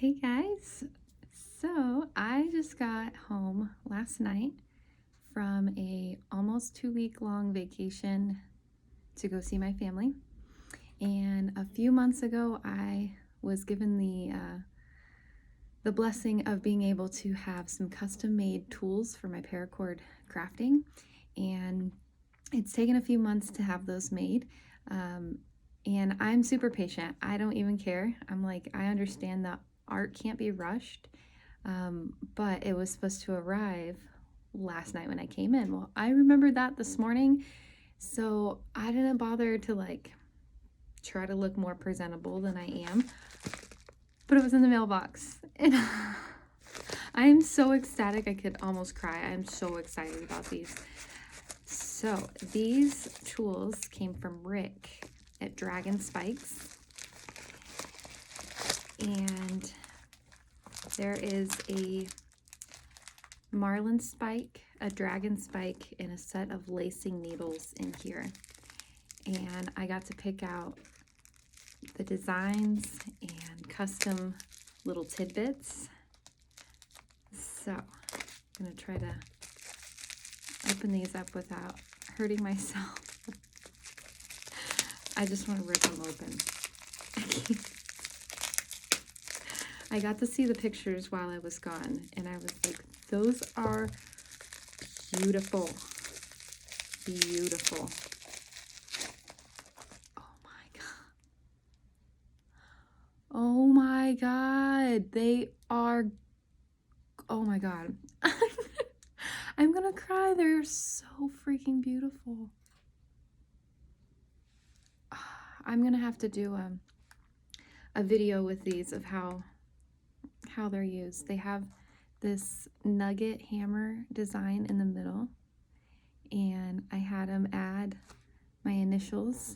Hey guys, so I just got home last night from a almost 2 week long vacation to go see my family. And a few months ago, I was given the blessing of being able to have some custom made tools for my paracord crafting. And it's taken a few months to have those made. And I'm super patient. I don't even care. I'm like, I understand that art can't be rushed, but it was supposed to arrive last night when I came in. Well, I remembered that this morning, so I didn't bother to try to look more presentable than I am, but it was in the mailbox. And I'm so ecstatic I could almost cry. I'm so excited about these. So these tools came from Rick at DragonSpikes. And there is a Marlin spike, a dragon spike, and a set of lacing needles in here. And I got to pick out the designs and custom little tidbits. So I'm gonna try to open these up without hurting myself. I just want to rip them open. I got to see the pictures while I was gone, and I was like, those are beautiful. Beautiful. Oh my God. Oh my God. They are, oh my God. I'm gonna cry. They're so freaking beautiful. I'm gonna have to do a video with these of how they're used. They have this nugget hammer design in the middle, and I had them add my initials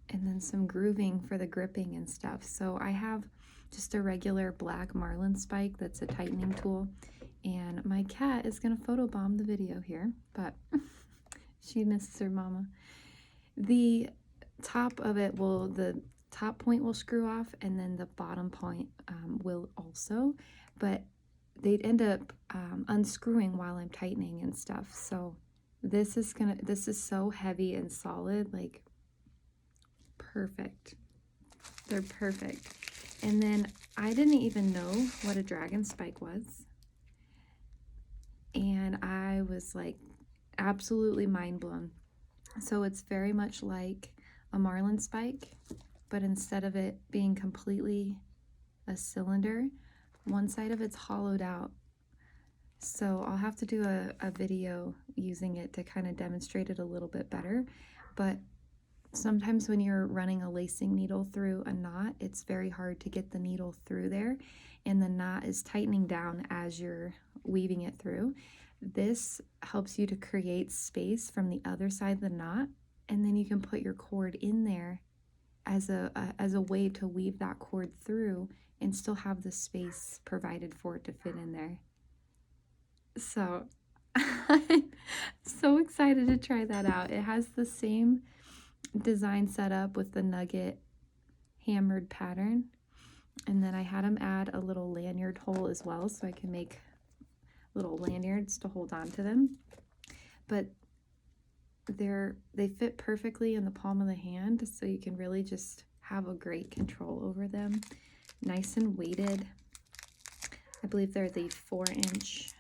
and then some grooving for the gripping and stuff. So I have just a regular black Marlin spike that's a tightening tool, and my cat is gonna photobomb the video here, but she misses her mama. The top of it the top point will screw off, and then the bottom point will also, but they'd end up unscrewing while I'm tightening and stuff. So this is so heavy and solid, like perfect. They're perfect. And then I didn't even know what a dragon spike was, and I was like absolutely mind blown. So it's very much like a Marlin spike, but instead of it being completely a cylinder, one side of it's hollowed out. So I'll have to do a video using it to kind of demonstrate it a little bit better. But sometimes when you're running a lacing needle through a knot, it's very hard to get the needle through there, and the knot is tightening down as you're weaving it through. This helps you to create space from the other side of the knot, and then you can put your cord in there as a way to weave that cord through and still have the space provided for it to fit in there. So I'm so excited to try that out. It has the same design set up with the nugget hammered pattern, and then I had them add a little lanyard hole as well, so I can make little lanyards to hold on to them. But they fit perfectly in the palm of the hand, so you can really just have a great control over them. Nice and weighted. I believe they're the 4-inch.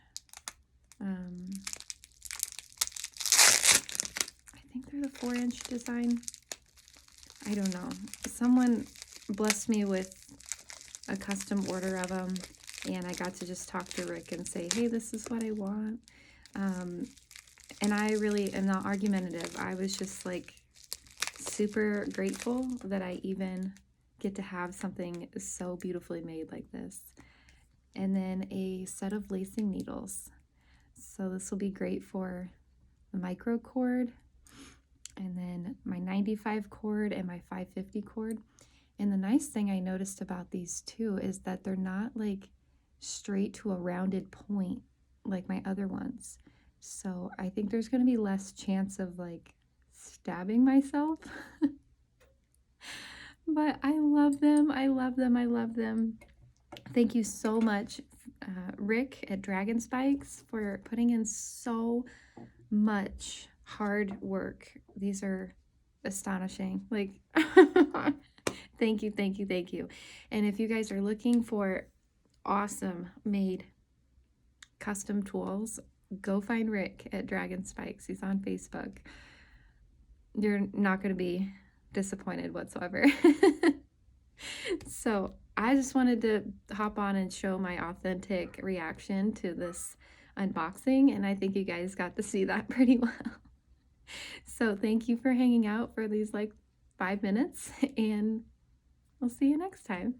I think they're the 4-inch design. I don't know. Someone blessed me with a custom order of them, and I got to just talk to Rick and say, hey, this is what I want. And I really am not argumentative. I was just like super grateful that I even get to have something so beautifully made like this. And then a set of lacing needles. So this will be great for the micro cord, and then my 95 cord and my 550 cord. And the nice thing I noticed about these two is that they're not like straight to a rounded point like my other ones. So I think there's going to be less chance of like stabbing myself. But I love them. I love them. I love them. Thank you so much, Rick at DragonSpikes, for putting in so much hard work. These are astonishing. Like, thank you, thank you, thank you. And if you guys are looking for awesome made custom tools, go find Rick at DragonSpikes. He's on Facebook. You're not going to be disappointed whatsoever. So I just wanted to hop on and show my authentic reaction to this unboxing, and I think you guys got to see that pretty well. So thank you for hanging out for these like 5 minutes, and I'll see you next time.